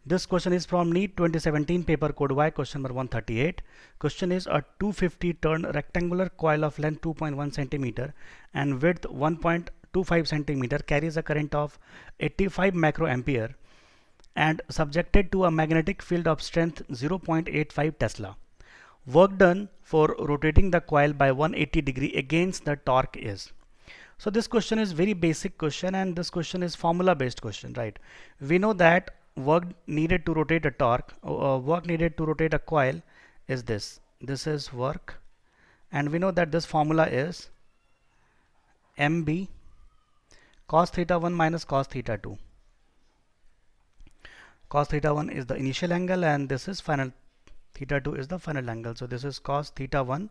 This question is from NEET 2017 paper code Y, question number 138. Question is a 250 turn rectangular coil of length 2.1 centimeter and width 1.25 centimeter carries a current of 85 microampere and subjected to a magnetic field of strength 0.85 Tesla. Work done for rotating the coil by 180 degree against the torque is. So this question is very basic question, and this question is formula based question, right? We know that work needed to rotate a work needed to rotate a coil is this. This is work, and we know that this formula is MB cos theta 1 minus cos theta 2. Cos theta 1 is the initial angle and this is final, theta 2 is the final angle. So this is cos theta 1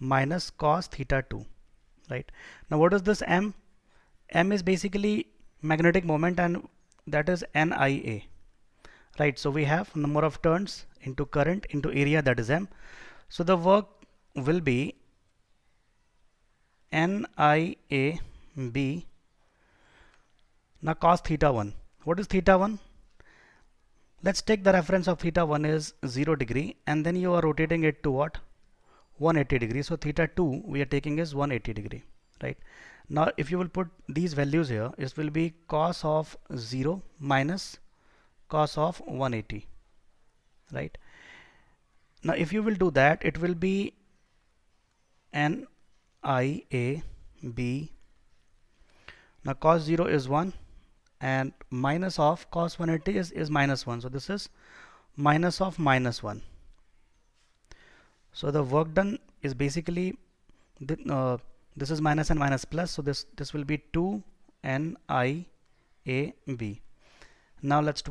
minus cos theta 2, right? Now what is this M? M is basically magnetic moment, and that is NIA, right? So we have number of turns into current into area, that is M. So the work will be NIAB. Now cos theta 1. What is theta 1? Let's take the reference of theta 1 is 0 degree, and then you are rotating it to what? 180 degree. So theta 2 we are taking is 180 degree, right? Now if you will put these values here, it will be cos of 0 minus cos of 180, right? Now if you will do that, it will be NIAB. Now cos 0 is 1 and minus of cos 180 is minus 1. So this is minus of minus 1. So the work done is basically this is minus and minus plus. So this will be 2 NIAB. Now let's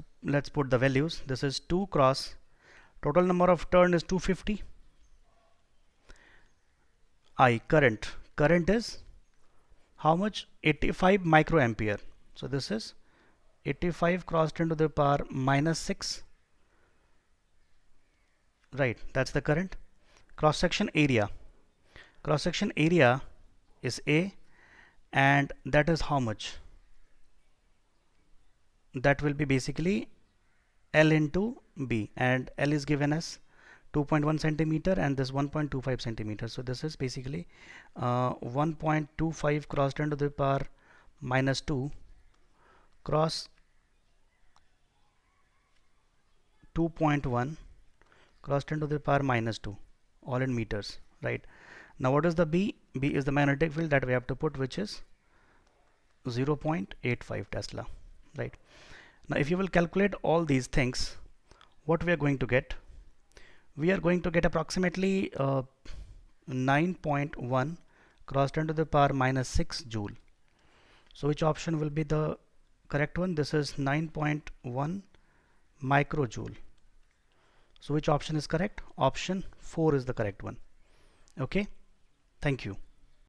put the values. This is 2 cross, total number of turn is 250. I current is how much? 85 microampere. So this is 85 cross 10 to the power minus 6, right? That's the current. Cross section area is A, and that is how much? That will be basically L into B, and L is given as 2.1 centimeter and this 1.25 centimeter. So this is basically 1.25 cross 10 to the power minus 2 cross 2.1 cross 10 to the power minus 2, all in meters, right? Now what is the B? B is the magnetic field that we have to put, which is 0.85 Tesla, right? Now if you will calculate all these things, what we are going to get? We are going to get approximately 9.1 cross 10 to the power minus 6 joule. So which option will be the correct one? This is 9.1 microjoule. So which option is correct? Option 4 is the correct one. Okay, thank you.